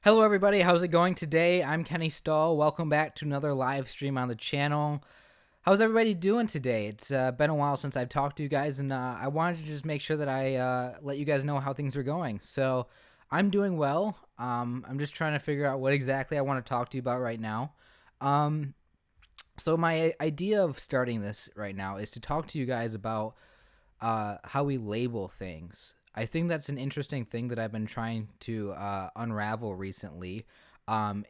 Hello, everybody. How's it going today? I'm Kenny Stahl. Welcome back to another live stream on the channel. How's everybody doing today? It's been a while since I've talked to you guys, and I wanted to just make sure that I let you guys know how things are going. So I'm doing well. I'm just trying to figure out what exactly I want to talk to you about right now. Um, so my idea of starting this right now is to talk to you guys about how we label things. I think that's an interesting thing that I've been trying to unravel recently.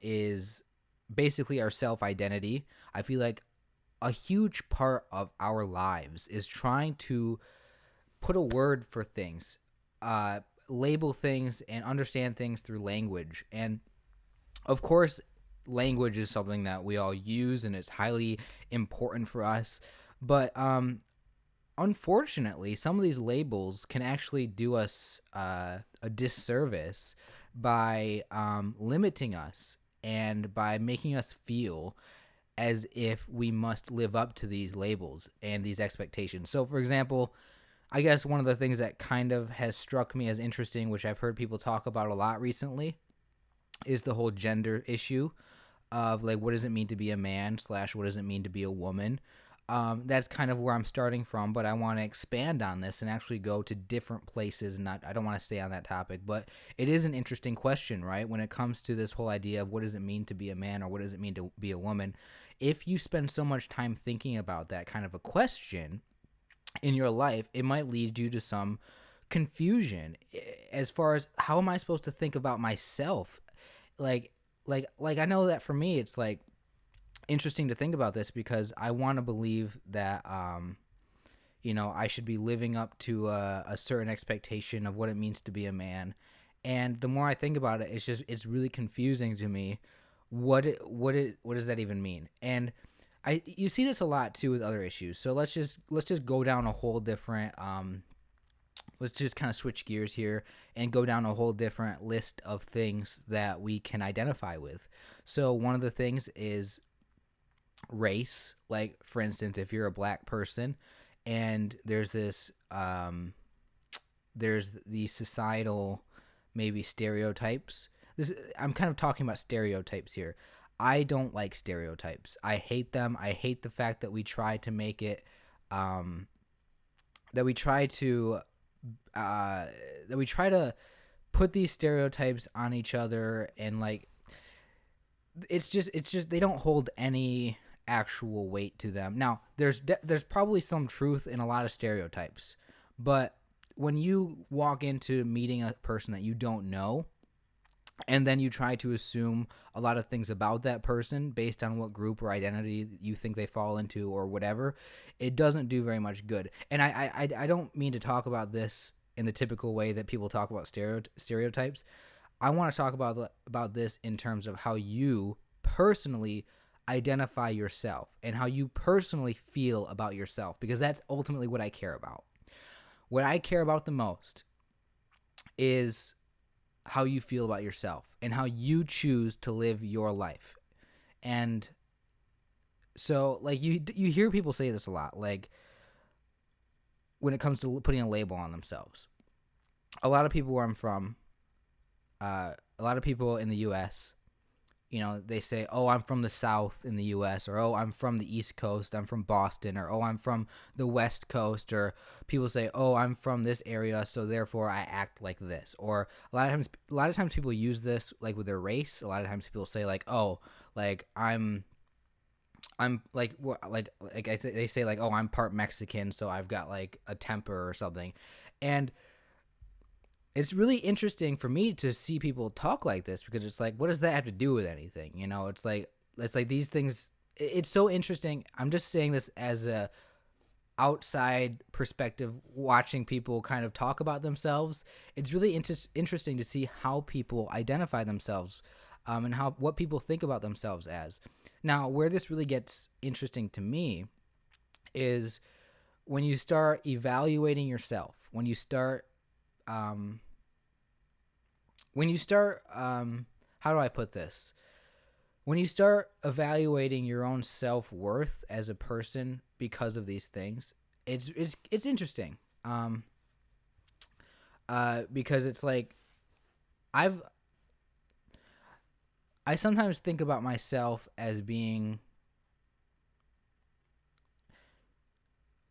Is basically our self identity. I feel like a huge part of our lives is trying to put a word for things, label things, and understand things through language. And of course, language is something that we all use and it's highly important for us. But unfortunately, some of these labels can actually do us a disservice by limiting us and by making us feel as if we must live up to these labels and these expectations. So, for example, I guess one of the things that kind of has struck me as interesting, which I've heard people talk about a lot recently, is the whole gender issue of like, what does it mean to be a man / what does it mean to be a woman? That's kind of where I'm starting from, but I want to expand on this and actually go to different places. I don't want to stay on that topic, but it is an interesting question, right? When it comes to this whole idea of what does it mean to be a man or what does it mean to be a woman, if you spend so much time thinking about that kind of a question in your life, it might lead you to some confusion as far as how am I supposed to think about myself? Like, like I know that for me, it's like interesting to think about this because I want to believe that I should be living up to a certain expectation of what it means to be a man. And the more I think about it, it's really confusing to me. What does that even mean? And you see this a lot too with other issues. So let's just go down a whole different let's just kind of switch gears here and go down a whole different list of things that we can identify with. So one of the things is race. Like, for instance, if you're a black person and there's the societal maybe stereotypes. I'm kind of talking about stereotypes here. I don't like stereotypes. I hate them. I hate the fact that we try to make it that we try to put these stereotypes on each other, and like it's just they don't hold any actual weight to them. Now, there's probably some truth in a lot of stereotypes, but when you walk into meeting a person that you don't know, and then you try to assume a lot of things about that person based on what group or identity you think they fall into or whatever, it doesn't do very much good. And I don't mean to talk about this in the typical way that people talk about stereotypes. I want to talk about this in terms of how you personally identify yourself and how you personally feel about yourself, because that's ultimately what I care about. What I care about the most is how you feel about yourself and how you choose to live your life. And so, like, you hear people say this a lot, like when it comes to putting a label on themselves. A lot of people where I'm from, a lot of people in the U.S., they say, oh, I'm from the South in the U.S., or oh, I'm from the East Coast, I'm from Boston, or oh, I'm from the West Coast, or people say, oh, I'm from this area, so therefore I act like this. Or a lot of times people use this like with their race. A lot of times people say like, oh, like I'm like they say like, oh, I'm part Mexican, so I've got like a temper or something, and it's really interesting for me to see people talk like this, because it's like, what does that have to do with anything? It's like these things. It's so interesting. I'm just saying this as a outside perspective, watching people kind of talk about themselves. It's really interesting to see how people identify themselves, and what people think about themselves as. Now, where this really gets interesting to me is when you start evaluating yourself, um, when you start how do I put this? When you start evaluating your own self-worth as a person because of these things, it's interesting. Because it's like I've I sometimes think about myself as being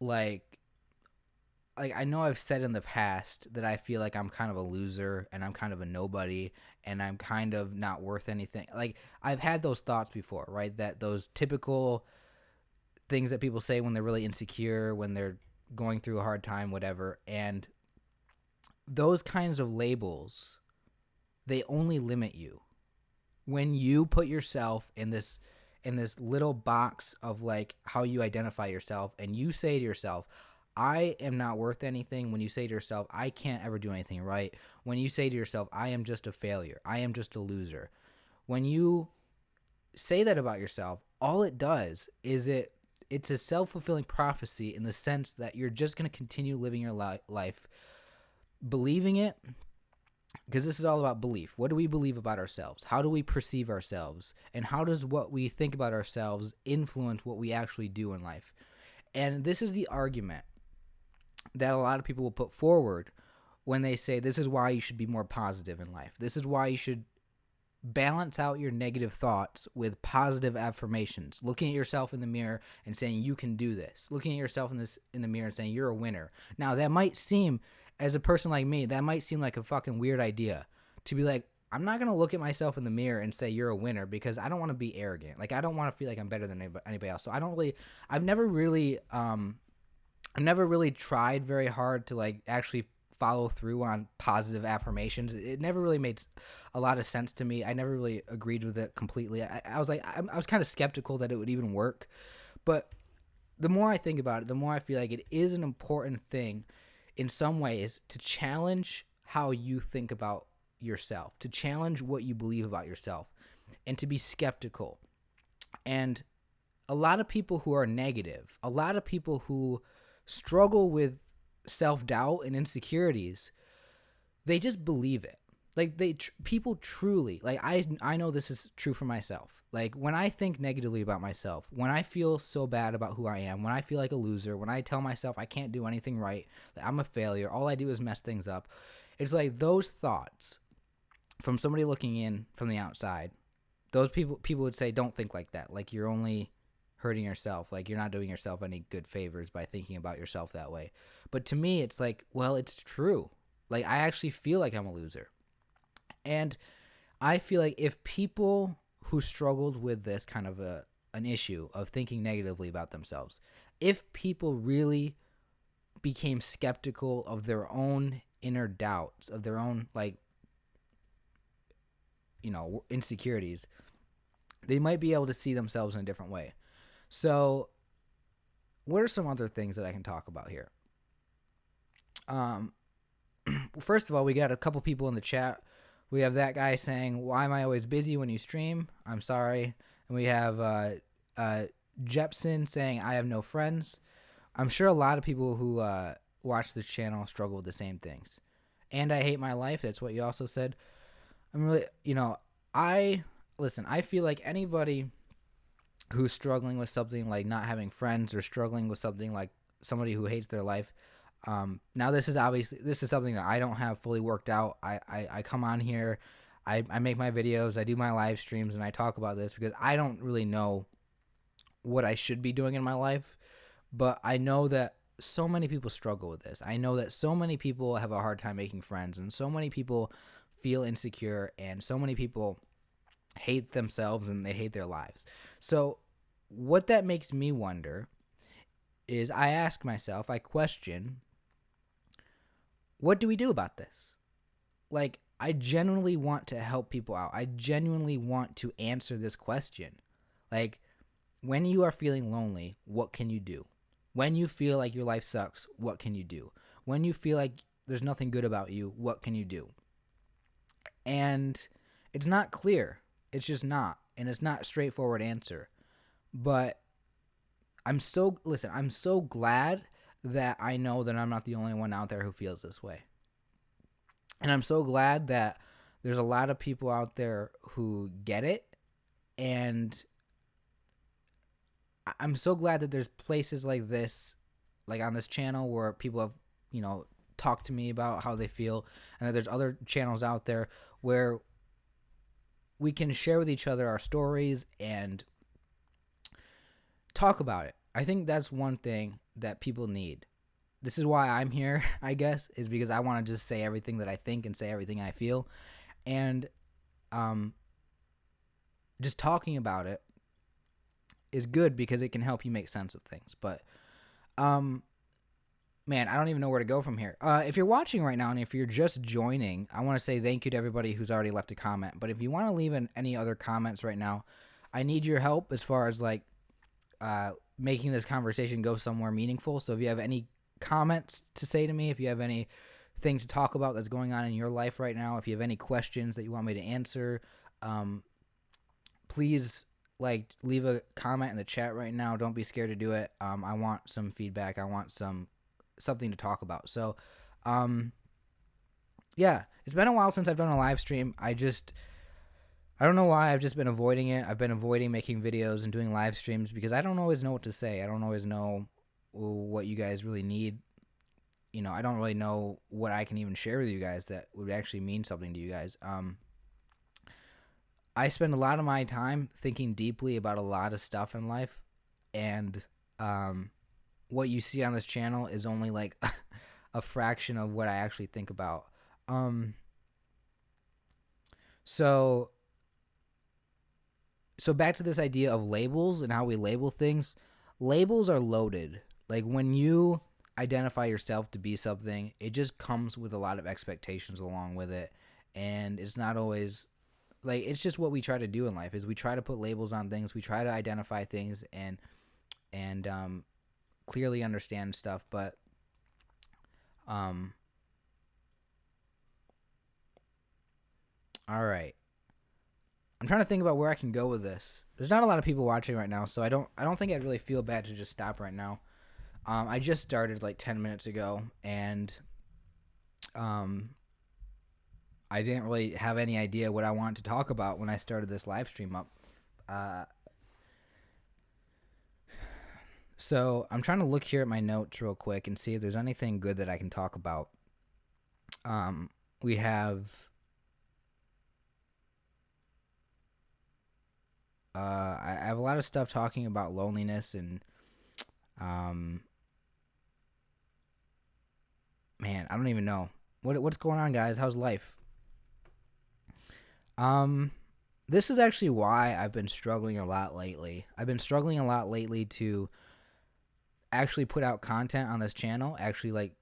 like I know I've said in the past that I feel like I'm kind of a loser and I'm kind of a nobody and I'm kind of not worth anything. Like I've had those thoughts before, right? That those typical things that people say when they're really insecure, when they're going through a hard time, whatever. And those kinds of labels, they only limit you. When you put yourself in this little box of like how you identify yourself and you say to yourself, I am not worth anything. When you say to yourself, I can't ever do anything right. When you say to yourself, I am just a failure. I am just a loser. When you say that about yourself, all it does is it's a self-fulfilling prophecy in the sense that you're just going to continue living your life believing it, because this is all about belief. What do we believe about ourselves? How do we perceive ourselves? And how does what we think about ourselves influence what we actually do in life? And this is the argument that a lot of people will put forward when they say this is why you should be more positive in life. This is why you should balance out your negative thoughts with positive affirmations. Looking at yourself in the mirror and saying you can do this. Looking at yourself in the mirror and saying you're a winner. Now, that might seem, as a person like me, that might seem like a fucking weird idea to be like, I'm not going to look at myself in the mirror and say you're a winner because I don't want to be arrogant. Like, I don't want to feel like I'm better than anybody else. So I've never really tried very hard to like actually follow through on positive affirmations. It never really made a lot of sense to me. I never really agreed with it completely. I was like, I was kind of skeptical that it would even work. But the more I think about it, the more I feel like it is an important thing in some ways to challenge how you think about yourself, to challenge what you believe about yourself, and to be skeptical. And a lot of people who are negative, a lot of people who struggle with self-doubt and insecurities, they just believe it. Like people truly, like I know this is true for myself. Like when I think negatively about myself, when I feel so bad about who I am, when I feel like a loser, when I tell myself I can't do anything right, that I'm a failure, all I do is mess things up, it's like those thoughts from somebody looking in from the outside, those people would say don't think like that. Like you're only hurting yourself. Like you're not doing yourself any good favors by thinking about yourself that way. But to me, it's like, well, it's true. Like I actually feel like I'm a loser. And I feel like if people who struggled with this kind of an issue of thinking negatively about themselves, if people really became skeptical of their own inner doubts, of their own like, insecurities, they might be able to see themselves in a different way. So what are some other things that I can talk about here? First of all, we got a couple people in the chat. We have that guy saying, why am I always busy when you stream? I'm sorry. And we have Jepson saying, I have no friends. I'm sure a lot of people who watch this channel struggle with the same things. And I hate my life. That's what you also said. I'm really, I feel like anybody who's struggling with something like not having friends or struggling with something like somebody who hates their life. Now this is something that I don't have fully worked out. I come on here, I make my videos, I do my live streams, and I talk about this because I don't really know what I should be doing in my life, but I know that so many people struggle with this. I know that so many people have a hard time making friends, and so many people feel insecure, and so many people hate themselves and they hate their lives. So what that makes me wonder is I ask myself, I question, what do we do about this? Like, I genuinely want to help people out. I genuinely want to answer this question. Like, when you are feeling lonely, what can you do? When you feel like your life sucks, what can you do? When you feel like there's nothing good about you, what can you do? And it's not clear. It's just not. And it's not a straightforward answer. But I'm so glad that I know that I'm not the only one out there who feels this way. And I'm so glad that there's a lot of people out there who get it. And I'm so glad that there's places like this, like on this channel, where people have, talked to me about how they feel. And that there's other channels out there where we can share with each other our stories and talk about it. I think that's one thing that people need. This is why I'm here, I guess, is because I want to just say everything that I think and say everything I feel. And just talking about it is good because it can help you make sense of things. But, man, I don't even know where to go from here. If you're watching right now and if you're just joining, I want to say thank you to everybody who's already left a comment. But if you want to leave any other comments right now, I need your help as far as, like, making this conversation go somewhere meaningful. So if you have any comments to say to me, if you have anything to talk about that's going on in your life right now, if you have any questions that you want me to answer, please leave a comment in the chat right now. Don't be scared to do it. I want some feedback. I want something to talk about. So yeah, it's been a while since I've done a live stream. I don't know why. I've just been avoiding it. I've been avoiding making videos and doing live streams because I don't always know what to say. I don't always know what you guys really need. I don't really know what I can even share with you guys that would actually mean something to you guys. I spend a lot of my time thinking deeply about a lot of stuff in life, and what you see on this channel is only like a fraction of what I actually think about. So back to this idea of labels and how we label things. Labels are loaded. Like, when you identify yourself to be something, it just comes with a lot of expectations along with it. And it's not always, like, it's just what we try to do in life, is we try to put labels on things. We try to identify things and clearly understand stuff. But, all right. I'm trying to think about where I can go with this. There's not a lot of people watching right now, so I don't think I'd really feel bad to just stop right now. I just started like 10 minutes ago, and I didn't really have any idea what I wanted to talk about when I started this live stream up. So I'm trying to look here at my notes real quick and see if there's anything good that I can talk about. We have I have a lot of stuff talking about loneliness and man, I don't even know what's going on, guys. How's life? This is actually why I've been struggling a lot lately. I've been struggling a lot lately to actually put out content on this channel, actually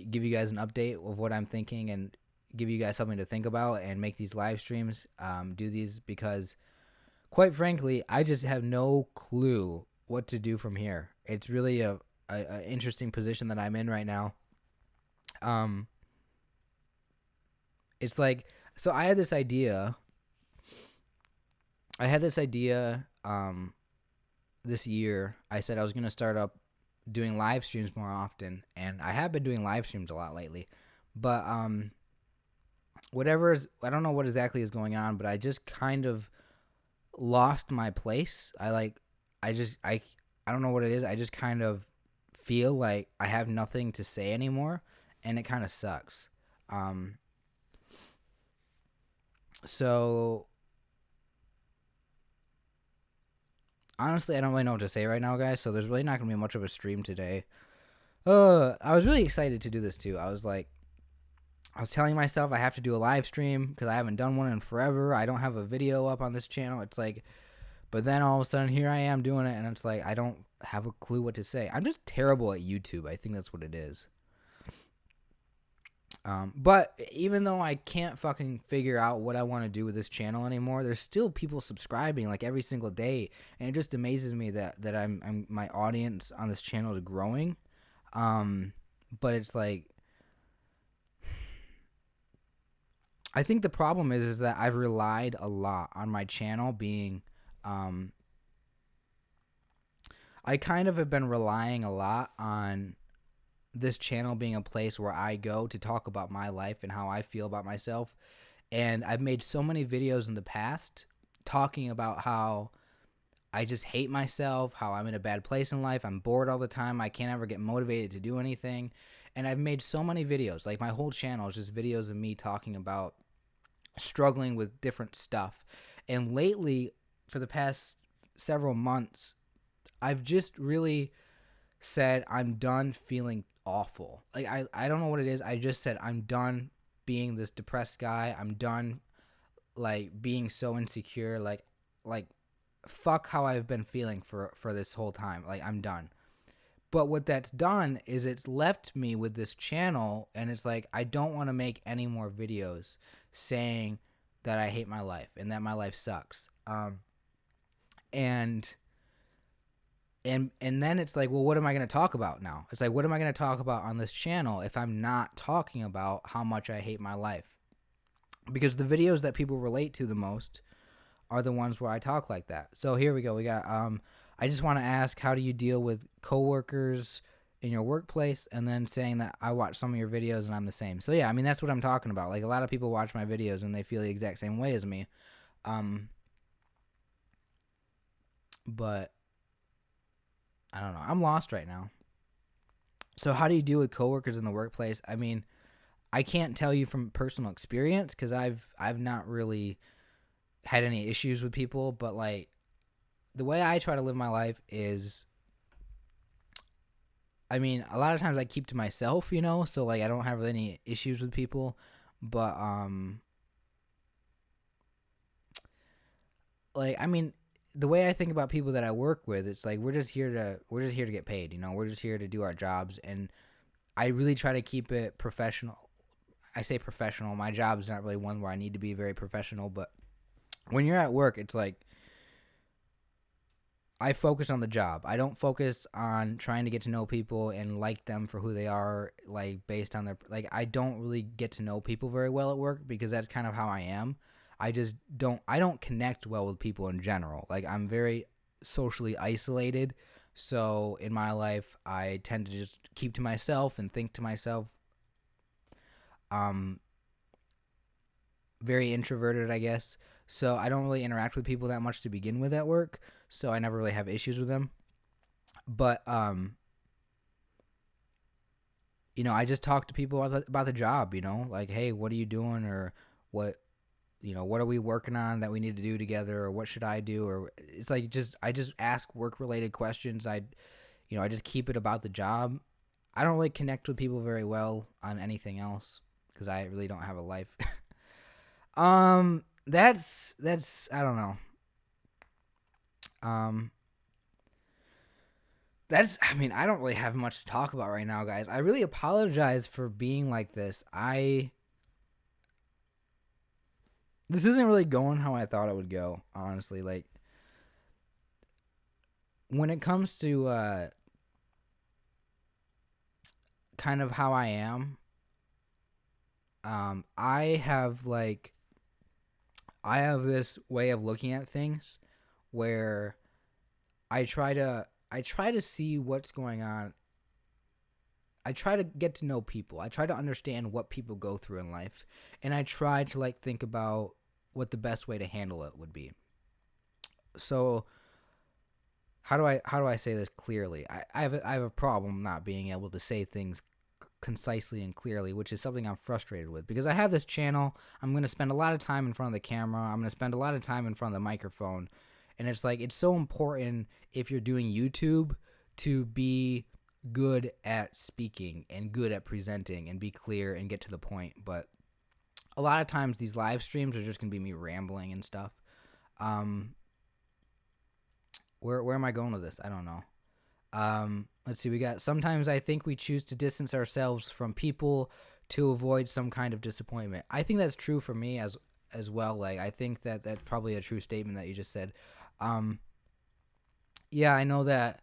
give you guys an update of what I'm thinking and give you guys something to think about and make these live streams, do these, because quite frankly, I just have no clue what to do from here. It's really a interesting position that I'm in right now. It's like, so I had this idea this year. I said I was going to start up doing live streams more often, and I have been doing live streams a lot lately. But I don't know what exactly is going on, but I just kind of lost my place. I don't know what it is. I just kind of feel like I have nothing to say anymore, and it kind of sucks. So honestly, I don't really know what to say right now, guys. So there's really not gonna be much of a stream today. I was really excited to do this too. I was telling myself I have to do a live stream because I haven't done one in forever. I don't have a video up on this channel. It's like, but then all of a sudden here I am doing it, and it's like I don't have a clue what to say. I'm just terrible at YouTube. I think that's what it is. But even though I can't fucking figure out what I want to do with this channel anymore, there's still people subscribing like every single day, and it just amazes me that I'm my audience on this channel is growing. But it's like, I think the problem is that I've relied a lot on my channel being, I kind of have been relying a lot on this channel being a place where I go to talk about my life and how I feel about myself. And I've made so many videos in the past talking about how I just hate myself, how I'm in a bad place in life, I'm bored all the time, I can't ever get motivated to do anything. And I've made so many videos, like my whole channel is just videos of me talking about struggling with different stuff. And lately, for the past several months, I've just really said I'm done feeling awful. Like I don't know what it is. I just said I'm done being this depressed guy. I'm done like being so insecure. Like fuck how I've been feeling for this whole time. Like I'm done. But what that's done is it's left me with this channel, and it's like I don't want to make any more videos saying that I hate my life and that my life sucks. And then it's like, well, what am I going to talk about now? It's like, what am I going to talk about on this channel if I'm not talking about how much I hate my life? Because the videos that people relate to the most are the ones where I talk like that. So here we go. We got I just want to ask, how do you deal with coworkers in your workplace? And then saying that I watch some of your videos and I'm the same. So yeah, I mean, that's what I'm talking about. Like a lot of people watch my videos and they feel the exact same way as me. But I don't know. I'm lost right now. So how do you deal with coworkers in the workplace? I mean, I can't tell you from personal experience because I've not really had any issues with people, but like the way I try to live my life is, I mean, a lot of times I keep to myself, you know, so like I don't have any issues with people, but like I mean, the way I think about people that I work with, it's like we're just here to get paid, you know. We're just here to do our jobs, and I really try to keep it professional. I say professional. My job is not really one where I need to be very professional, but when you're at work, it's like I focus on the job. I don't focus on trying to get to know people and like them for who they are, like based on their, like I don't really get to know people very well at work because that's kind of how I am. I don't connect well with people in general. Like I'm very socially isolated. So in my life, I tend to just keep to myself and think to myself. Very introverted, I guess. So I don't really interact with people that much to begin with at work. So I never really have issues with them. But you know, I just talk to people about the job. You know, like, hey, what are you doing, or what, you know, what are we working on that we need to do together, or what should I do, or it's like I just ask work related questions. I just keep it about the job. I don't really connect with people very well on anything else because I really don't have a life. That's I don't know. I mean, I don't really have much to talk about right now, guys. I really apologize for being like this. This isn't really going how I thought it would go, honestly. Like when it comes to kind of how I am, I have this way of looking at things where I try to see what's going on. I try to get to know people. I try to understand what people go through in life, and I try to like think about what the best way to handle it would be. So how do I say this clearly? I have a problem not being able to say things concisely and clearly, which is something I'm frustrated with because I have this channel. I'm going to spend a lot of time in front of the camera. I'm going to spend a lot of time in front of the microphone. And it's like, it's so important if you're doing YouTube to be good at speaking and good at presenting and be clear and get to the point. But a lot of times these live streams are just going to be me rambling and stuff. Where am I going with this? I don't know. Let's see. We got, sometimes I think we choose to distance ourselves from people to avoid some kind of disappointment. I think that's true for me as well. Like, I think that that's probably a true statement that you just said. Yeah, I know that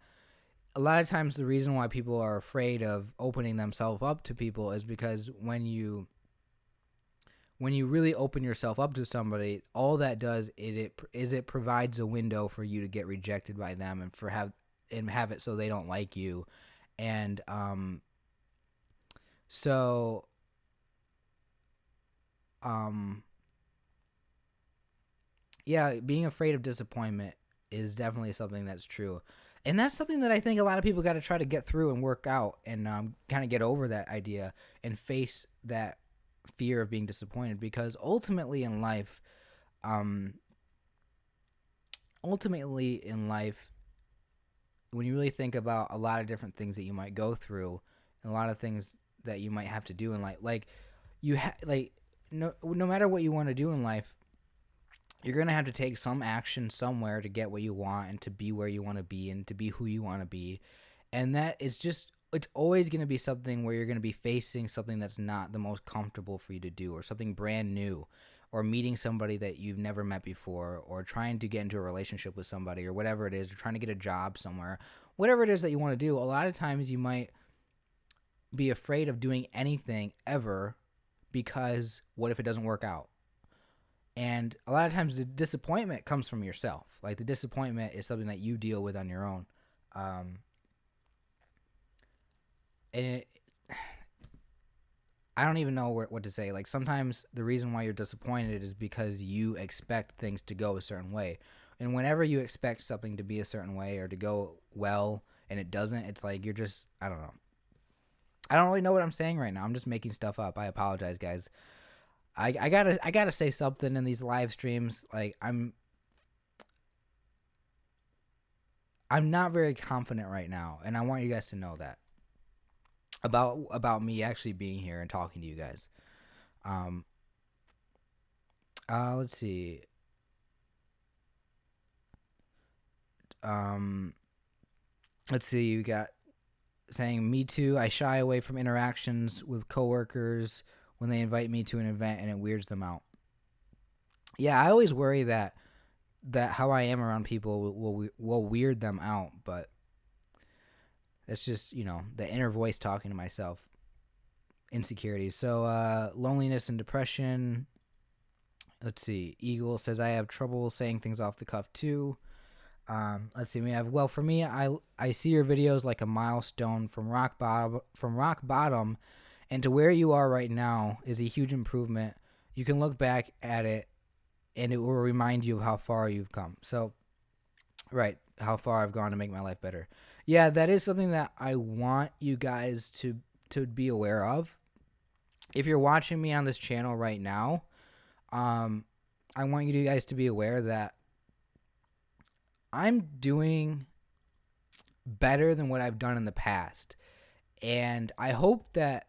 a lot of times the reason why people are afraid of opening themselves up to people is because when you really open yourself up to somebody, all that does is it provides a window for you to get rejected by them and have it so they don't like you. And yeah, being afraid of disappointment is definitely something that's true. And that's something that I think a lot of people got to try to get through and work out and kind of get over that idea and face that fear of being disappointed, because ultimately in life, ultimately in life, when you really think about a lot of different things that you might go through, and a lot of things that you might have to do in life, like no matter what you want to do in life, you're gonna have to take some action somewhere to get what you want and to be where you want to be and to be who you want to be, and that is just it's always going to be something where you're going to be facing something that's not the most comfortable for you to do, or something brand new, or meeting somebody that you've never met before, or trying to get into a relationship with somebody, or whatever it is, or trying to get a job somewhere. Whatever it is that you want to do, a lot of times you might be afraid of doing anything ever because what if it doesn't work out? And a lot of times the disappointment comes from yourself. Like, the disappointment is something that you deal with on your own. And I don't even know what to say. Like, sometimes the reason why you're disappointed is because you expect things to go a certain way. And whenever you expect something to be a certain way or to go well and it doesn't, it's like you're just, I don't know. I don't really know what I'm saying right now. I'm just making stuff up. I apologize, guys. I gotta say something in these live streams. Like, I'm not very confident right now, and I want you guys to know that about me actually being here and talking to you guys. Let's see. Let's see. You got saying, me too. I shy away from interactions with coworkers when they invite me to an event and it weirds them out. Yeah, I always worry that how I am around people will weird them out, but it's just, the inner voice talking to myself. Insecurities. So, loneliness and depression. Let's see. Eagle says, I have trouble saying things off the cuff too. Let's see. We have, well, for me, I see your videos like a milestone from rock bottom, and to where you are right now is a huge improvement. You can look back at it, and it will remind you of how far you've come. So, right, how far I've gone to make my life better. Yeah, that is something that I want you guys to be aware of. If you're watching me on this channel right now, I want you guys to be aware that I'm doing better than what I've done in the past. And I hope that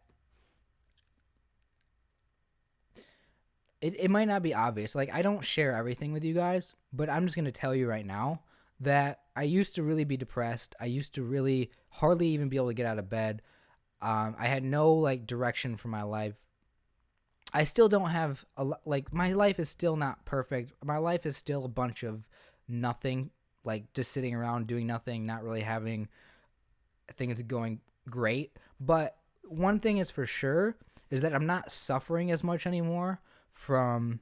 it might not be obvious. Like, I don't share everything with you guys, but I'm just going to tell you right now that I used to really be depressed. I used to really hardly even be able to get out of bed. I had no, direction for my life. I still don't have, my life is still not perfect. My life is still a bunch of nothing, just sitting around doing nothing, not really having things going great. But one thing is for sure is that I'm not suffering as much anymore from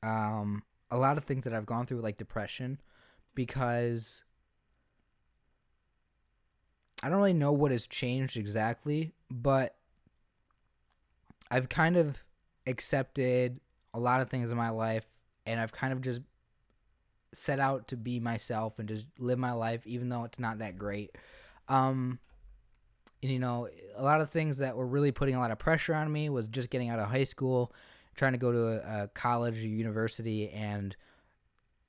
a lot of things that I've gone through, like depression, because I don't really know what has changed exactly, but I've kind of accepted a lot of things in my life, and I've kind of just set out to be myself and just live my life, even though it's not that great. And, a lot of things that were really putting a lot of pressure on me was just getting out of high school, trying to go to a college or university, and,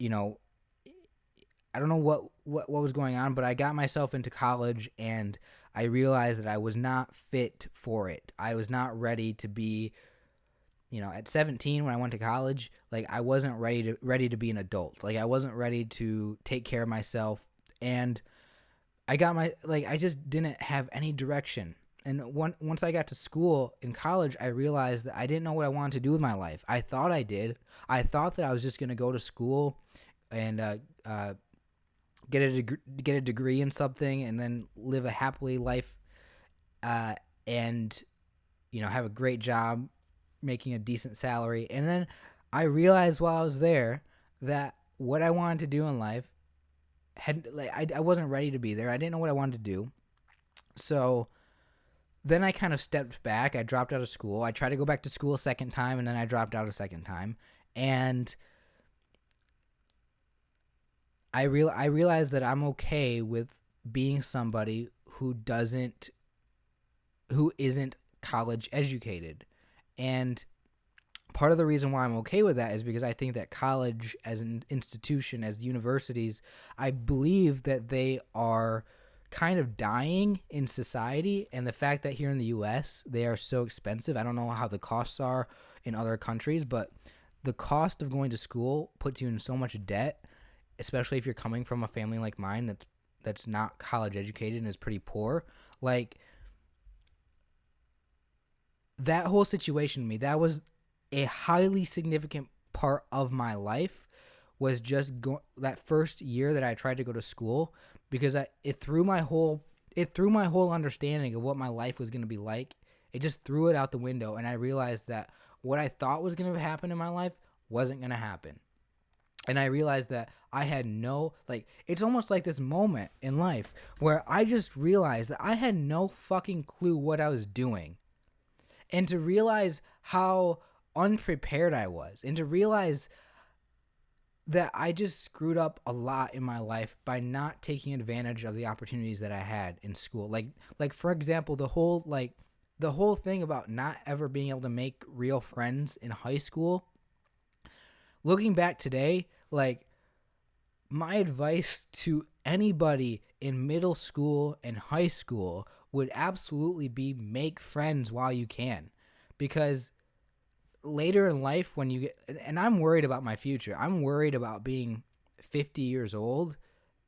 I don't know what was going on, but I got myself into college, and I realized that I was not fit for it. I was not ready to be, at 17 when I went to college, I wasn't ready to be an adult. I wasn't ready to take care of myself, and I got I just didn't have any direction. And once I got to school in college, I realized that I didn't know what I wanted to do with my life. I thought I did. I thought that I was just going to go to school and get a degree in something and then live a happily life and have a great job, making a decent salary. And then I realized while I was there that what I wanted to do in life I wasn't ready to be there. I didn't know what I wanted to do. So then I kind of stepped back. I dropped out of school. I tried to go back to school a second time, and then I dropped out a second time. And I realized that I'm okay with being somebody who isn't college educated. And part of the reason why I'm okay with that is because I think that college as an institution, as universities, I believe that they are kind of dying in society. And the fact that here in the US, they are so expensive. I don't know how the costs are in other countries, but the cost of going to school puts you in so much debt, especially if you're coming from a family like mine that's not college educated and is pretty poor. Like, that whole situation to me, that was a highly significant part of my life, was just that first year that I tried to go to school, because it threw my whole understanding of what my life was going to be like. It just threw it out the window, and I realized that what I thought was going to happen in my life wasn't going to happen. And I realized that I had it's almost like this moment in life where I just realized that I had no fucking clue what I was doing. And to realize how unprepared I was, and to realize that I just screwed up a lot in my life by not taking advantage of the opportunities that I had in school. Like for example, the whole thing about not ever being able to make real friends in high school. Looking back today, like, my advice to anybody in middle school and high school would absolutely be make friends while you can, because later in life, when you get, and I'm worried about my future. I'm worried about being 50 years old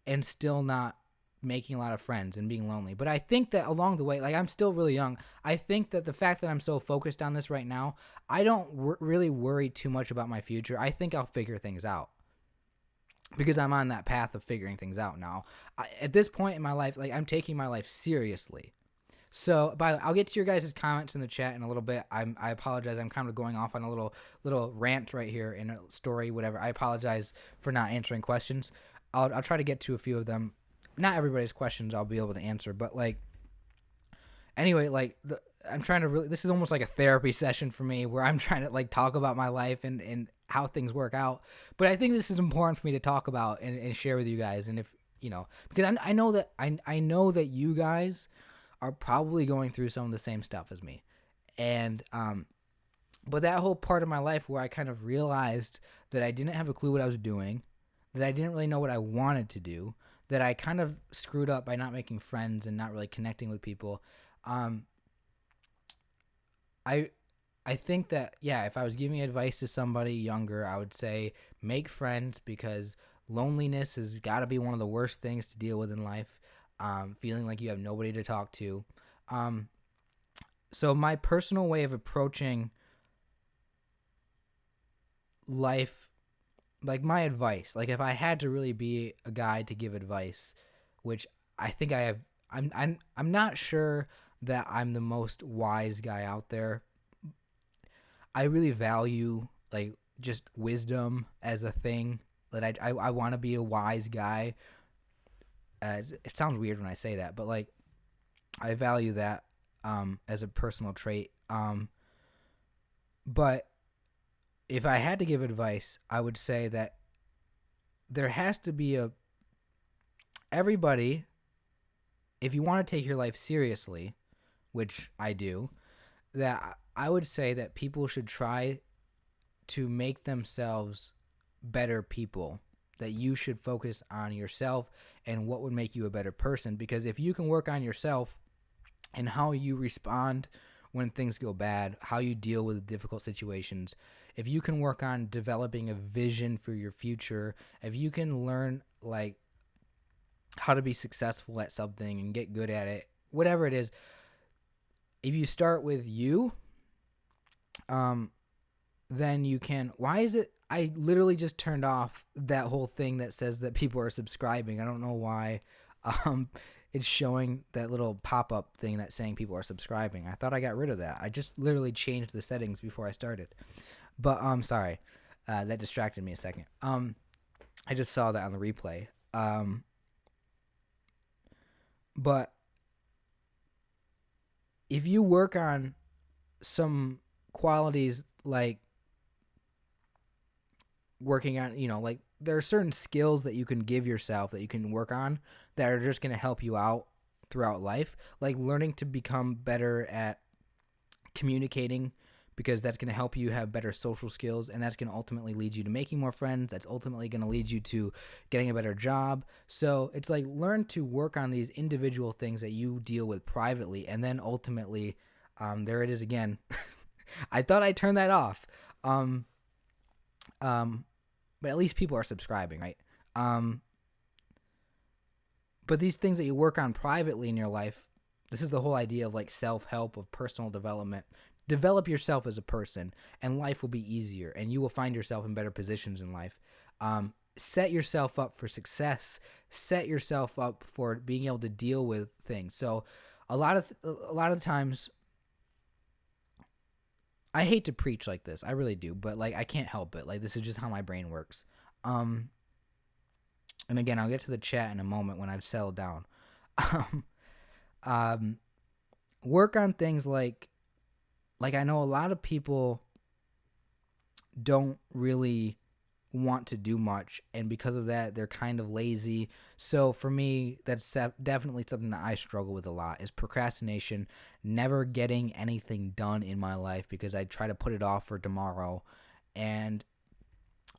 and still not making a lot of friends and being lonely. But I think that along the way, like, I'm still really young. I think that the fact that I'm so focused on this right now, I don't really worry too much about my future. I think I'll figure things out, because I'm on that path of figuring things out now. At this point in my life, like, I'm taking my life seriously. So, I'll get to your guys' comments in the chat in a little bit. I apologize. I'm kind of going off on a little rant right here in a story, whatever. I apologize for not answering questions. I'll try to get to a few of them. Not everybody's questions I'll be able to answer, but, like, anyway, like, I'm trying to really, this is almost like a therapy session for me, where I'm trying to, like, talk about my life and how things work out. But I think this is important for me to talk about and share with you guys. And if, because I know that I know that you guys are probably going through some of the same stuff as me. And but that whole part of my life where I kind of realized that I didn't have a clue what I was doing, that I didn't really know what I wanted to do, that I kind of screwed up by not making friends and not really connecting with people. I think that, yeah, if I was giving advice to somebody younger, I would say make friends, because loneliness has got to be one of the worst things to deal with in life. Feeling like you have nobody to talk to. So my personal way of approaching life, like, my advice, like, if I had to really be a guy to give advice, which I think I have, I'm not sure that I'm the most wise guy out there. I really value, like, just wisdom as a thing. That I want to be a wise guy. It sounds weird when I say that, but, like, I value that as a personal trait. But if I had to give advice, I would say that there has to be everybody, if you want to take your life seriously, which I do, that I would say that people should try to make themselves better people. That you should focus on yourself and what would make you a better person. Because if you can work on yourself and how you respond when things go bad, how you deal with difficult situations, if you can work on developing a vision for your future, if you can learn, like, how to be successful at something and get good at it, whatever it is, if you start with you, then you can. Why is it? I literally just turned off that whole thing that says that people are subscribing. I don't know why. It's showing that little pop-up thing that's saying people are subscribing. I thought I got rid of that. I just literally changed the settings before I started. But sorry, that distracted me a second. I just saw that on the replay. But if you work on some qualities, like working on, like, there are certain skills that you can give yourself, that you can work on, that are just going to help you out throughout life, like learning to become better at communicating because that's going to help you have better social skills, and that's going to ultimately lead you to making more friends. That's ultimately going to lead you to getting a better job. So it's like learn to work on these individual things that you deal with privately, and then ultimately, there it is again. I thought I turned that off. But at least people are subscribing, right? But these things that you work on privately in your life, this is the whole idea of like self-help, of personal development. Develop yourself as a person, and life will be easier, and you will find yourself in better positions in life. Set yourself up for success. Set yourself up for being able to deal with things. So, a lot of times, I hate to preach like this. I really do, but like I can't help it. Like this is just how my brain works. And again, I'll get to the chat in a moment when I've settled down. Work on things like I know a lot of people don't really want to do much, and because of that, they're kind of lazy. So for me, that's definitely something that I struggle with a lot, is procrastination, never getting anything done in my life because I try to put it off for tomorrow. And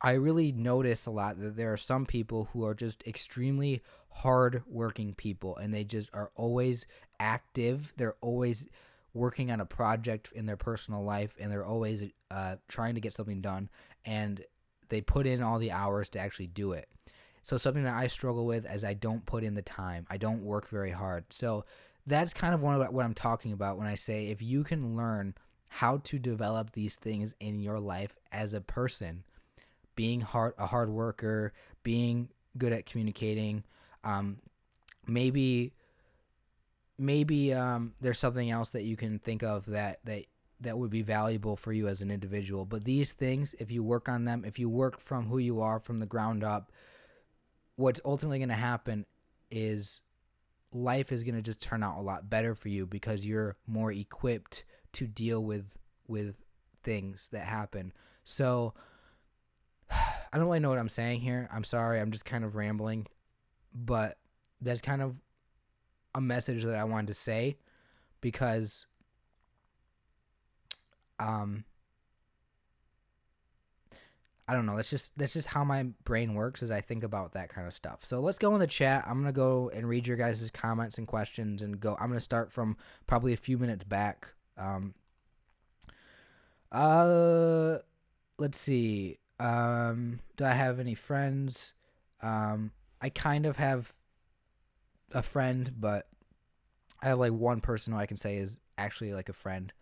I really notice a lot that there are some people who are just extremely hard-working people, and they just are always active. They're always working on a project in their personal life, and they're always trying to get something done, and they put in all the hours to actually do it. So something that I struggle with is I don't put in the time. I don't work very hard. So that's kind of one of what I'm talking about when I say if you can learn how to develop these things in your life as a person, being a hard worker, being good at communicating, maybe there's something else that you can think of that would be valuable for you as an individual. But these things, if you work on them, if you work from who you are from the ground up, what's ultimately going to happen is life is going to just turn out a lot better for you because you're more equipped to deal with things that happen. So I don't really know what I'm saying here. I'm sorry. I'm just kind of rambling, but that's kind of a message that I wanted to say because I don't know. That's just how my brain works as I think about that kind of stuff. So let's go in the chat. I'm gonna go and read your guys' comments and questions and go. I'm gonna start from probably a few minutes back. Let's see. Do I have any friends? I kind of have a friend, but I have like one person who I can say is actually like a friend.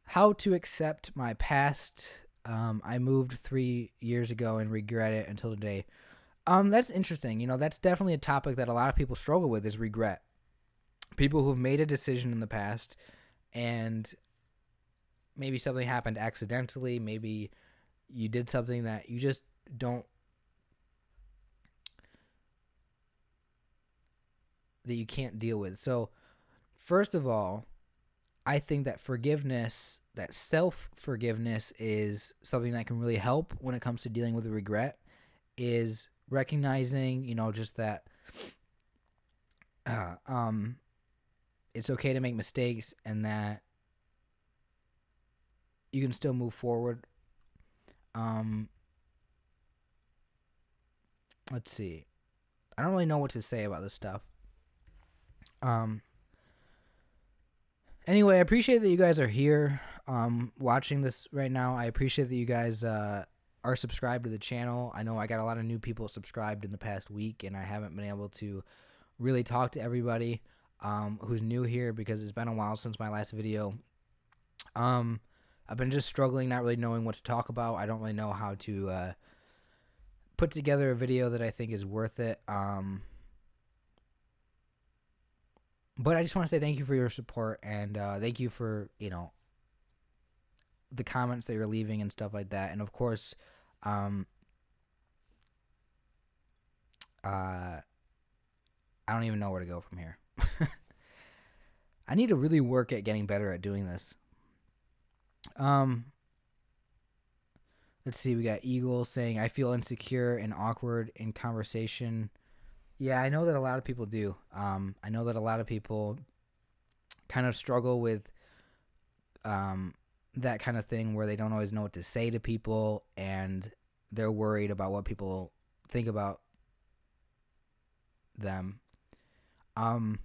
How to accept my past. I moved 3 years ago and regret it until today. That's interesting. You know, that's definitely a topic that a lot of people struggle with is regret. People who've made a decision in the past and maybe something happened accidentally. Maybe you did something that you just don't, that you can't deal with. So, first of all, I think that forgiveness, that self-forgiveness is something that can really help when it comes to dealing with regret, is recognizing, you know, just that it's okay to make mistakes and that you can still move forward. Let's see. I don't really know what to say about this stuff. Anyway, I appreciate that you guys are here watching this right now. I appreciate that you guys are subscribed to the channel. I know I got a lot of new people subscribed in the past week, and I haven't been able to really talk to everybody who's new here because it's been a while since my last video. I've been just struggling, not really knowing what to talk about. I don't really know how to put together a video that I think is worth it. But I just want to say thank you for your support, and thank you for, you know, the comments that you're leaving and stuff like that. And of course, I don't even know where to go from here. I need to really work at getting better at doing this. Let's see. We got Eagle saying, I feel insecure and awkward in conversation. Yeah, I know that a lot of people do. I know that a lot of people kind of struggle with that kind of thing where they don't always know what to say to people, and they're worried about what people think about them. Um,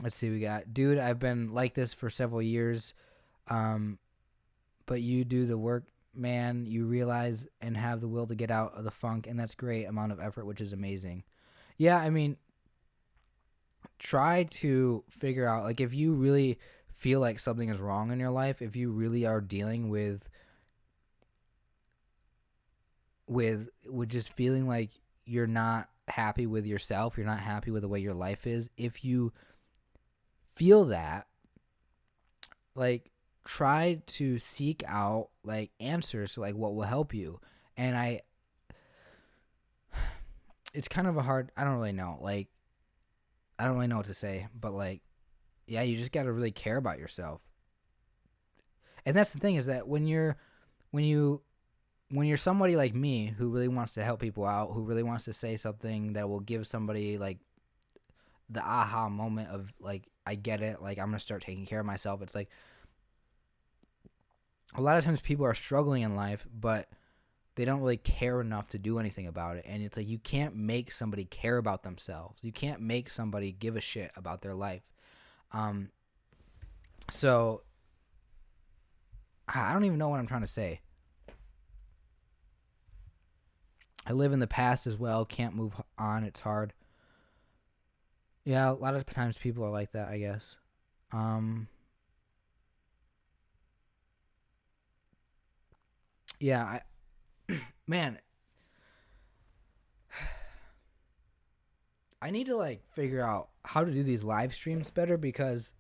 let's see, we got, dude, I've been like this for several years, but you do the work, man. You realize and have the will to get out of the funk, and that's great amount of effort, which is amazing. Yeah, I mean, try to figure out, like, if you really feel like something is wrong in your life, if you really are dealing with just feeling like you're not happy with yourself, you're not happy with the way your life is, if you feel that, like, try to seek out like answers to like what will help you. And it's kind of a hard, I don't really know, like, I don't really know what to say, but like, yeah, you just got to really care about yourself. And that's the thing, is that when you're somebody like me who really wants to help people out, who really wants to say something that will give somebody like the aha moment of like, I get it, like, I'm gonna start taking care of myself. It's like, a lot of times people are struggling in life, but they don't really care enough to do anything about it. And it's like, you can't make somebody care about themselves. You can't make somebody give a shit about their life. So I don't even know what I'm trying to say. I live in the past as well. Can't move on. It's hard. Yeah, a lot of times people are like that, I guess. Yeah, man, I need to like figure out how to do these live streams better, because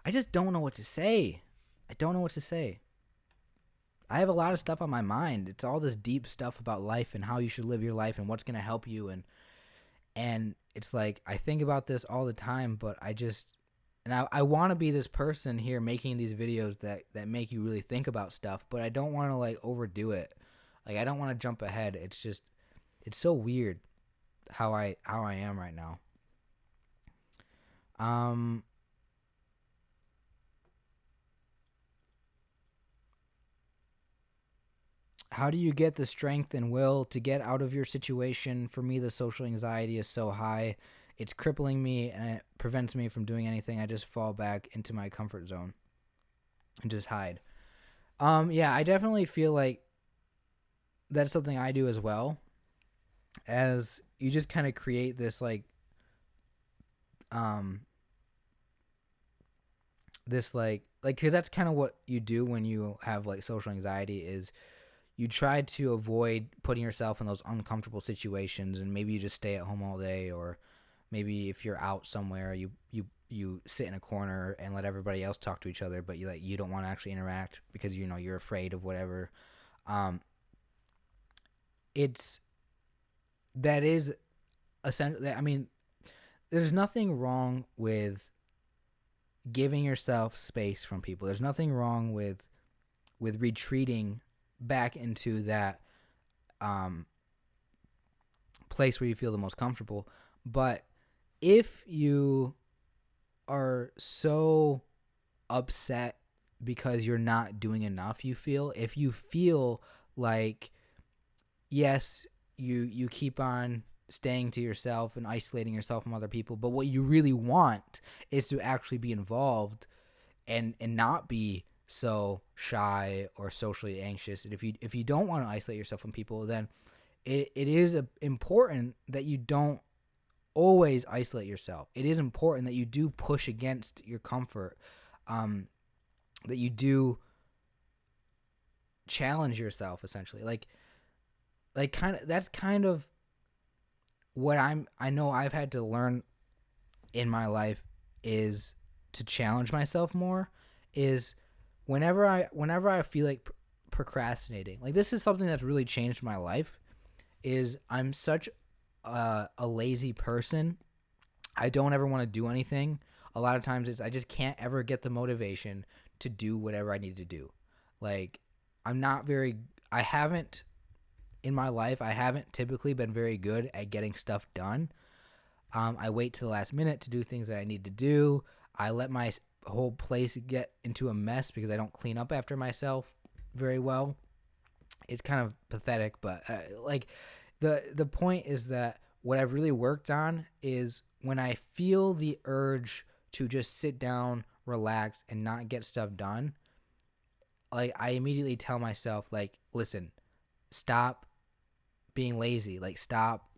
I just don't know what to say. I don't know what to say. I have a lot of stuff on my mind. It's all this deep stuff about life and how you should live your life and what's going to help you, and it's like, I think about this all the time, but I want to be this person here making these videos that make you really think about stuff, but I don't want to like overdo it. Like, I don't want to jump ahead. It's just, it's so weird how I am right now. How do you get the strength and will to get out of your situation? For me, the social anxiety is so high. It's crippling me, and it prevents me from doing anything. I just fall back into my comfort zone and just hide. Yeah, I definitely feel like that's something I do as well. As you just kind of create this because that's kind of what you do when you have like social anxiety, is you try to avoid putting yourself in those uncomfortable situations, and maybe you just stay at home all day, or maybe if you're out somewhere, you sit in a corner and let everybody else talk to each other, but you don't want to actually interact because you're afraid of whatever. It's that is essentially, I mean, there's nothing wrong with giving yourself space from people. There's nothing wrong with retreating back into that place where you feel the most comfortable. But if you are so upset because you're not doing enough, if you feel like, yes, you keep on staying to yourself and isolating yourself from other people, but what you really want is to actually be involved and not be so shy or socially anxious. And if you don't want to isolate yourself from people, then it is important that you don't always isolate yourself. It is important that you do push against your comfort, that you do challenge yourself, essentially. That's kind of what I know I've had to learn in my life, is to challenge myself more. Is whenever I feel like procrastinating, like, this is something that's really changed my life, is I'm such a lazy person. I don't ever want to do anything. A lot of times I just can't ever get the motivation to do whatever I need to do. Like, I haven't in my life, I haven't typically been very good at getting stuff done. I wait to the last minute to do things that I need to do. I let whole place get into a mess because I don't clean up after myself very well. It's kind of pathetic, but like the point is that what I've really worked on is when I feel the urge to just sit down, relax, and not get stuff done, like I immediately tell myself, like, listen, stop being lazy, like stop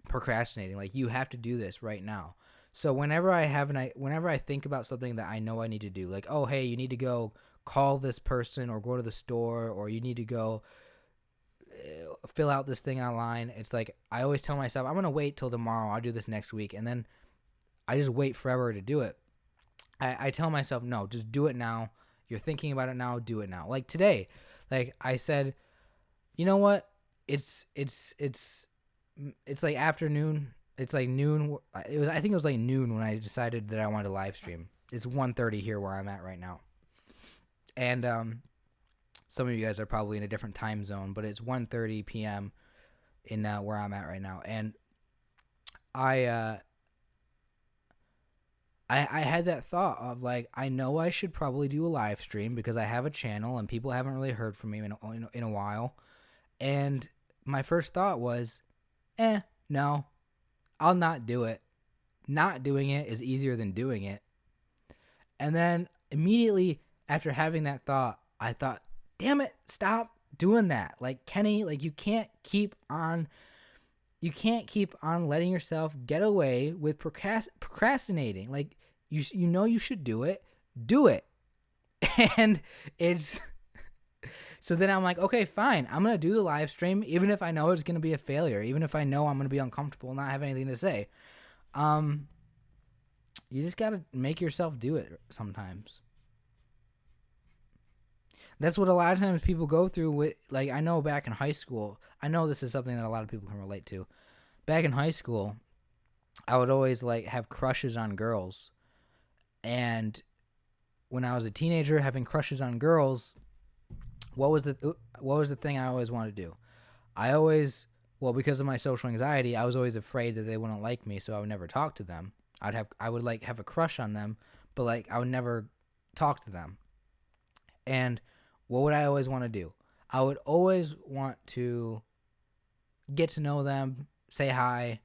procrastinating, like you have to do this right now. So whenever I think about something that I know I need to do, like, oh hey, you need to go call this person or go to the store, or you need to go fill out this thing online, it's like I always tell myself I'm gonna wait till tomorrow, I'll do this next week, and then I just wait forever to do it. I tell myself, no, just do it now. You're thinking about it now, do it now. Like today, like I said, you know what? It's like afternoon. It's like noon. I think it was like noon when I decided that I wanted to live stream. It's 1:30 here where I'm at right now. And some of you guys are probably in a different time zone, but it's 1:30 p.m. in where I'm at right now. And I had that thought of like, I know I should probably do a live stream because I have a channel and people haven't really heard from me in a while. And my first thought was, no, I'll not do it. Not doing it is easier than doing it. And then immediately after having that thought, I thought, damn it, stop doing that. Like, Kenny, like you can't keep on letting yourself get away with procrastinating. Like you know you should do it. Do it. And it's so then I'm like, okay, fine. I'm going to do the live stream even if I know it's going to be a failure, even if I know I'm going to be uncomfortable and not have anything to say. You just got to make yourself do it sometimes. That's what a lot of times people go through with, like, I know back in high school, I know this is something that a lot of people can relate to. Back in high school, I would always like have crushes on girls. And when I was a teenager having crushes on girls, what was the thing I always wanted to do? Because of my social anxiety, I was always afraid that they wouldn't like me, so I would never talk to them. I would like have a crush on them, but like I would never talk to them. And what would I always want to do? I would always want to get to know them, say hi,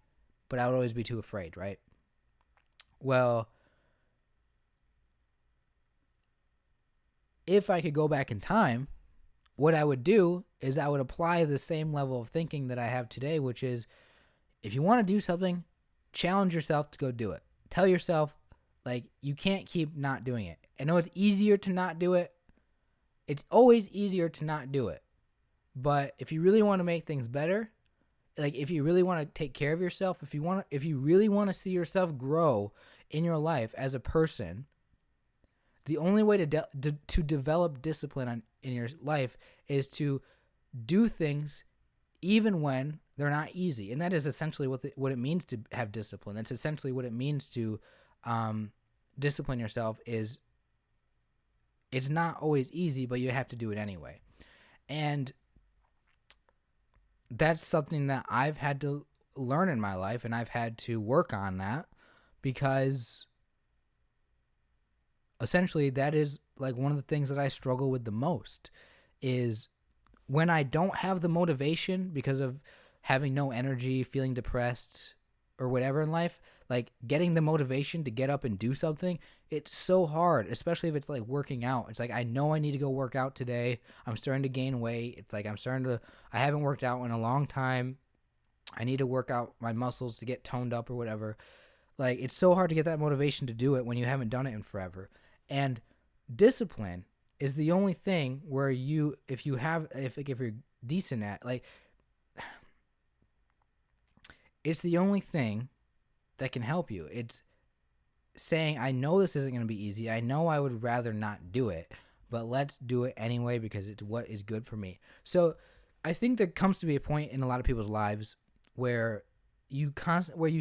but I would always be too afraid, right? Well, if I could go back in time, what I would do is I would apply the same level of thinking that I have today, which is if you want to do something, challenge yourself to go do it. Tell yourself, like, you can't keep not doing it. I know it's easier to not do it. It's always easier to not do it. But if you really want to make things better, like if you really want to take care of yourself, if you really want to see yourself grow in your life as a person, the only way to develop discipline in your life is to do things even when they're not easy. And that is essentially what it means to have discipline. That's essentially what it means to discipline yourself. Is it's not always easy, but you have to do it anyway. And that's something that I've had to learn in my life, and I've had to work on that, because essentially that is like one of the things that I struggle with the most is when I don't have the motivation because of having no energy, feeling depressed or whatever in life, like getting the motivation to get up and do something, it's so hard, especially if it's like working out. It's like, I know I need to go work out today. I'm starting to gain weight. It's like I haven't worked out in a long time. I need to work out my muscles to get toned up or whatever. Like, it's so hard to get that motivation to do it when you haven't done it in forever. And discipline is the only thing where if you're decent at, like, it's the only thing that can help you. It's saying, I know this isn't going to be easy. I know I would rather not do it, but let's do it anyway because it's what is good for me. So I think there comes to be a point in a lot of people's lives where you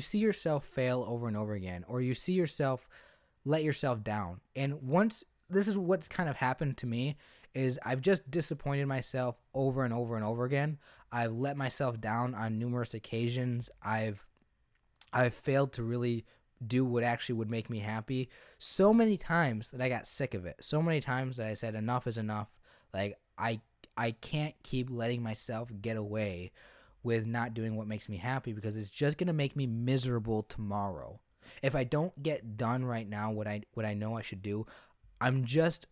see yourself fail over and over again, or you see yourself let yourself down. And this is what's kind of happened to me, is I've just disappointed myself over and over and over again. I've let myself down on numerous occasions. I've failed to really do what actually would make me happy so many times that I got sick of it. So many times that I said enough is enough. Like I can't keep letting myself get away with not doing what makes me happy because it's just going to make me miserable tomorrow. If I don't get done right now what I know I should do, I'm just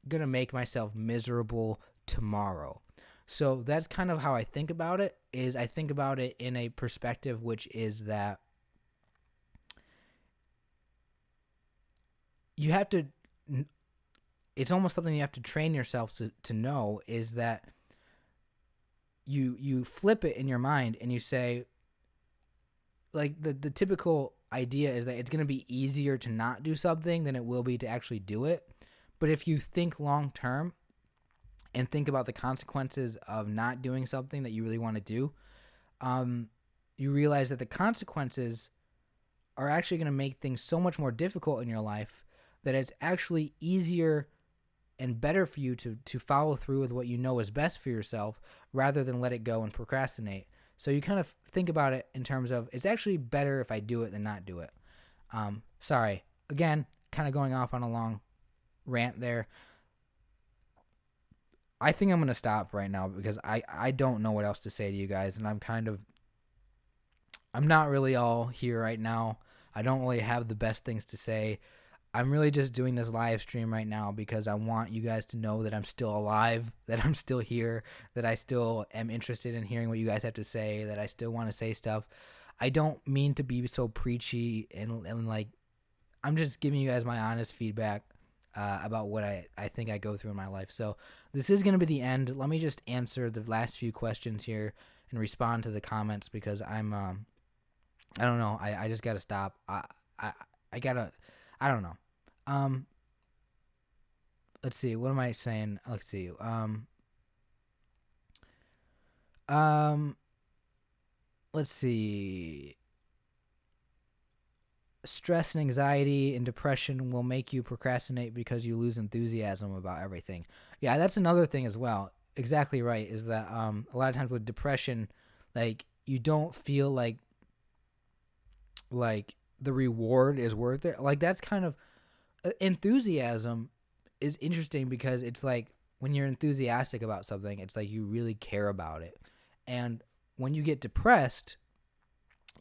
going to make myself miserable tomorrow. So that's kind of how I think about it. Is I think about it in a perspective which is that you have to, it's almost something you have to train yourself to know, is that you flip it in your mind and you say, like, the typical idea is that it's going to be easier to not do something than it will be to actually do it. But if you think long term and think about the consequences of not doing something that you really want to do, you realize that the consequences are actually going to make things so much more difficult in your life that it's actually easier and better for you to follow through with what you know is best for yourself rather than let it go and procrastinate. So you kind of think about it in terms of it's actually better if I do it than not do it. Sorry. Again, kind of going off on a long rant there. I think I'm going to stop right now because I don't know what else to say to you guys, and I'm not really all here right now. I don't really have the best things to say. I'm really just doing this live stream right now because I want you guys to know that I'm still alive, that I'm still here, that I still am interested in hearing what you guys have to say, that I still want to say stuff. I don't mean to be so preachy and like, I'm just giving you guys my honest feedback about what I think I go through in my life. So this is going to be the end. Let me just answer the last few questions here and respond to the comments because I don't know. I just got to stop. I gotta, I don't know. Let's see. What am I saying? Let's see. Let's see. Stress and anxiety and depression will make you procrastinate because you lose enthusiasm about everything. Yeah, that's another thing as well. Exactly right. Is that a lot of times with depression, like you don't feel like the reward is worth it. Like that's kind of enthusiasm is interesting because it's like when you're enthusiastic about something, it's like you really care about it. And when you get depressed,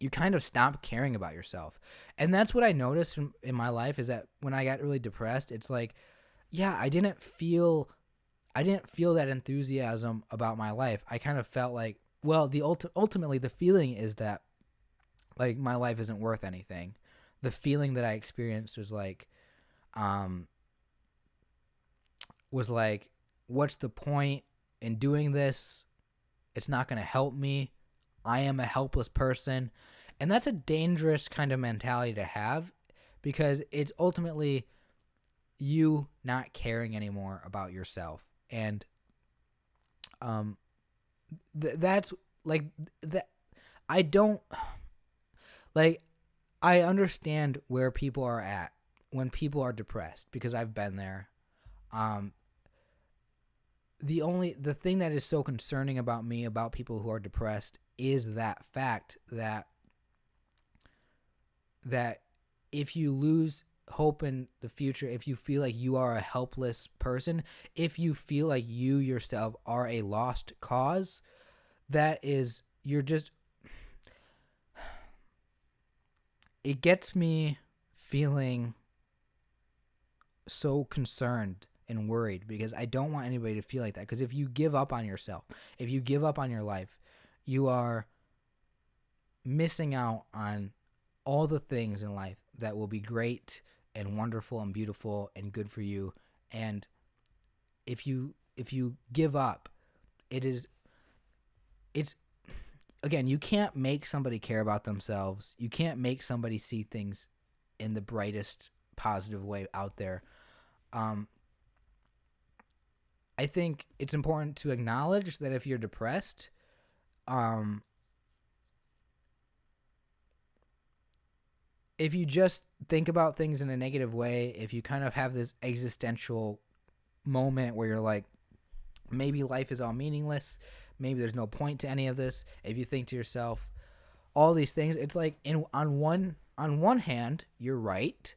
you kind of stop caring about yourself. And that's what I noticed in my life is that when I got really depressed, it's like, yeah, I didn't feel that enthusiasm about my life. I kind of felt like, well, ultimately the feeling is that like my life isn't worth anything. The feeling that I experienced was like, what's the point in doing this? It's not going to help me. I am a helpless person. And that's a dangerous kind of mentality to have because it's ultimately you not caring anymore about yourself. And that's like that. I don't like, I understand where people are at when people are depressed because I've been there. The thing that is so concerning about me about people who are depressed is that fact that if you lose hope in the future, if you feel like you are a helpless person, if you feel like you yourself are a lost cause, it gets me feeling so concerned and worried because I don't want anybody to feel like that. Because if you give up on yourself, if you give up on your life, you are missing out on all the things in life that will be great and wonderful and beautiful and good for you. And if you give up, it's again, you can't make somebody care about themselves. You can't make somebody see things in the brightest positive way out there. I think it's important to acknowledge that if you're depressed, if you just think about things in a negative way, if you kind of have this existential moment where you're like, maybe life is all meaningless, maybe there's no point to any of this, if you think to yourself, all these things. It's like on one hand, you're right.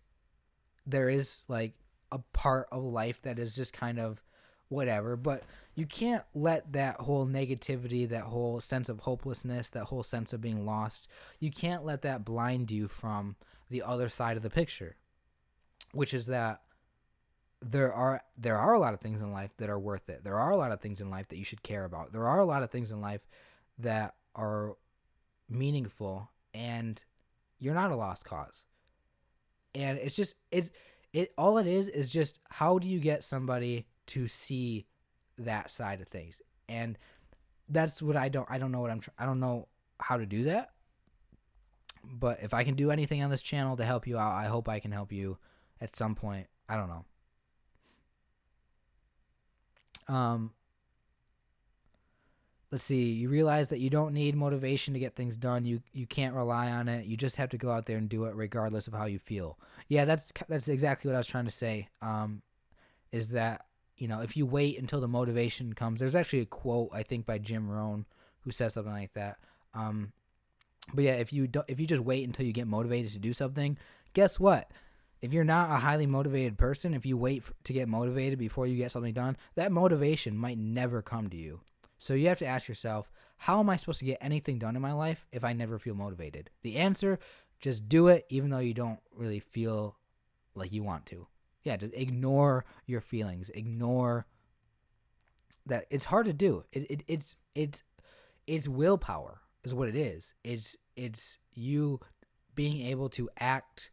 There is like a part of life that is just kind of whatever, but you can't let that whole negativity, that whole sense of hopelessness, that whole sense of being lost, you can't let that blind you from the other side of the picture, which is that there are a lot of things in life that are worth it. There are a lot of things in life that you should care about. There are a lot of things in life that are meaningful, and you're not a lost cause. And it's just all it is just how do you get somebody to see that side of things? And that's what I don't know I don't know how to do that. But if I can do anything on this channel to help you out, I hope I can help you at some point. I don't know. Let's see. You realize that you don't need motivation to get things done. You can't rely on it. You just have to go out there and do it regardless of how you feel. Yeah, that's exactly what I was trying to say. Is that, if you wait until the motivation comes, there's actually a quote I think by Jim Rohn who says something like that. But yeah, if you just wait until you get motivated to do something, guess what? If you're not a highly motivated person, if you wait to get motivated before you get something done, that motivation might never come to you. So you have to ask yourself, how am I supposed to get anything done in my life if I never feel motivated? The answer, just do it even though you don't really feel like you want to. Yeah, just ignore your feelings. Ignore that. It's hard to do. It's willpower is what it is. It's you being able to act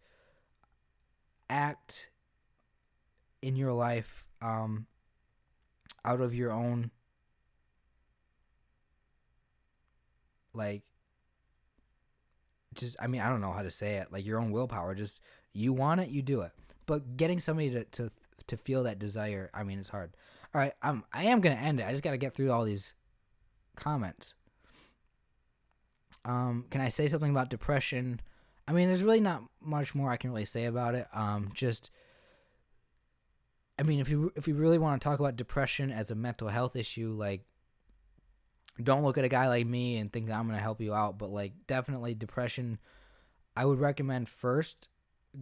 in your life out of your own, like, just, I don't know how to say it, like your own willpower. Just, you want it, you do it. But getting somebody to feel that desire, it's hard. All right, I am gonna end it. I just got to get through all these comments. Can I say something about depression? There's really not much more I can really say about it. If we really want to talk about depression as a mental health issue, like, don't look at a guy like me and think that I'm gonna help you out. But like, definitely depression, I would recommend first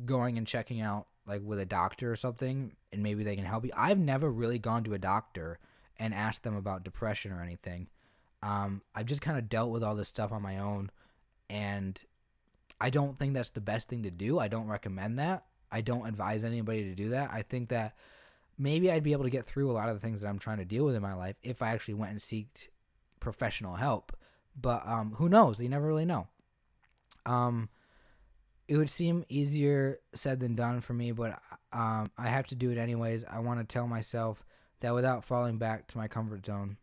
going and checking out like with a doctor or something, and maybe they can help you. I've never really gone to a doctor and asked them about depression or anything. I've just kind of dealt with all this stuff on my own, and I don't think that's the best thing to do. I don't recommend that. I don't advise anybody to do that. I think that maybe I'd be able to get through a lot of the things that I'm trying to deal with in my life if I actually went and sought professional help. But who knows? You never really know. It would seem easier said than done for me, but I have to do it anyways. I want to tell myself that without falling back to my comfort zone.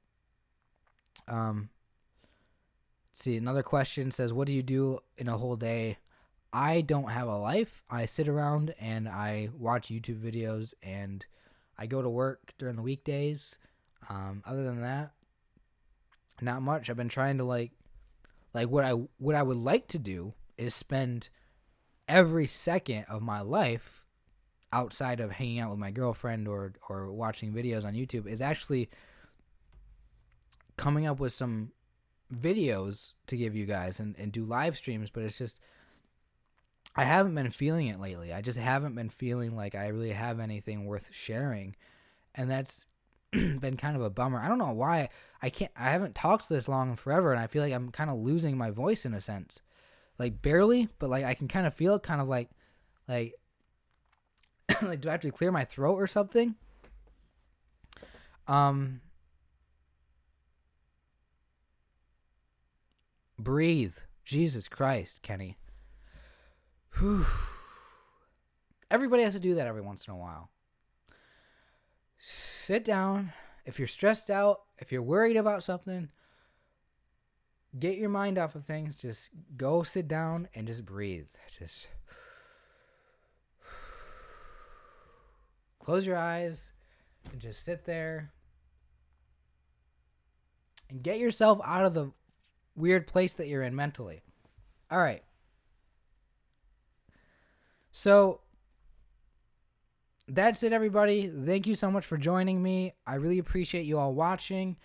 See, another question says, what do you do in a whole day? I don't have a life. I sit around and I watch YouTube videos, and I go to work during the weekdays. Other than that, not much. I've been trying to like what I would like to do is spend every second of my life outside of hanging out with my girlfriend or watching videos on YouTube is actually coming up with some videos to give you guys and do live streams. But it's just, I haven't been feeling it lately. I just haven't been feeling like I really have anything worth sharing, and that's been kind of a bummer. I don't know why I haven't talked this long in forever, and I feel like I'm kind of losing my voice in a sense, like barely, but like I can kind of feel it, kind of like like do I have to clear my throat or something? Breathe. Jesus Christ, Kenny. Whew. Everybody has to do that every once in a while. Sit down. If you're stressed out, if you're worried about something, get your mind off of things. Just go sit down and just breathe. Just close your eyes and just sit there and get yourself out of the weird place that you're in mentally. All right. So that's it, everybody. Thank you so much for joining me. I really appreciate you all watching.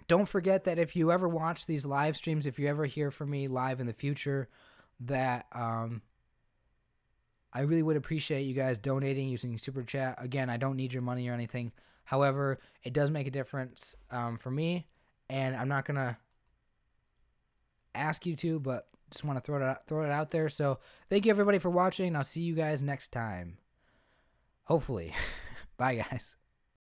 Don't forget that if you ever watch these live streams, if you ever hear from me live in the future, that I really would appreciate you guys donating using Super Chat. Again, I don't need your money or anything. However, it does make a difference for me, and I'm not going to ask you to, but just want to throw it out there. So thank you, everybody, for watching. I'll see you guys next time. Hopefully. Bye, guys.